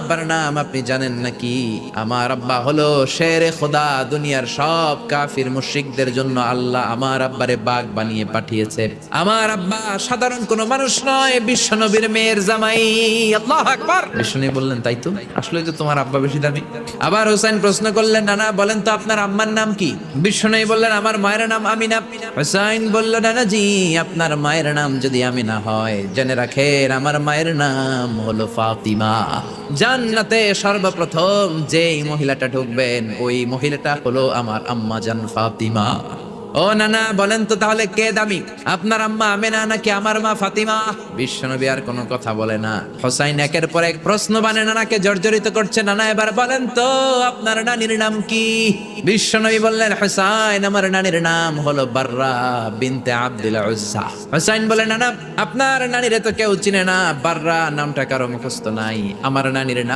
আব্বার নাম আপনি জানেন নাকি? আমার আব্বা হলো শেরে খোদা। দুনিয়ার সব কাফির মুশরিকদের জন্য আল্লাহ আমার আব্বারে বাঘ বানিয়ে পাঠিয়েছে। আমার আব্বা সাধারণ কোনো মানুষ নয়, বিশ্বনবীর মেয়ের জামাই। আল্লাহু আকবার। বিশ্বনবী বললেন, তাই তো, আসলে তো তোমার আব্বা বেশি দামি। আবার হোসেন প্রশ্ন করলেন, নানা বলেন তো আপনার আম্মার নাম কি? বিশ্বনবী বললেন, আমার মায়ের নাম আমিনা। হোসেন বলল, নানা জি, আপনার মায়ের নাম যদি আমিনা হয়, জেনে রাখেন আমার মায়ের নাম হলো ফাতিমা। জান্নাতে সর্বপ্রথম যেই মহিলাটা ঢুকবেন, ওই মহিলাটা হলো আমার আম্মা জান ফাতিমা। ও নানা বলেন তো তাহলে কে দামি, আপনার আম্মা আমেনা নাকি আমার মা ফাতিমা? বিশ্বনবী আর কোনো কথা বলে না। হোসাইন একের পর এক প্রশ্ন বানে নানাকে জর্জরিত করছে। নানা এবার বলেন তো আপনার নানির নাম কি? বিশ্বনবী বললেন, হোসাইন আমার নানির নাম হলো বাররা বিনতে আব্দুল উজ্জা। হোসাইন বলে, নানা আপনার নানিরে তো কেউ চিনে না, বাররা নামটা কারো মুখস্থ নাই, আমার নানির নাম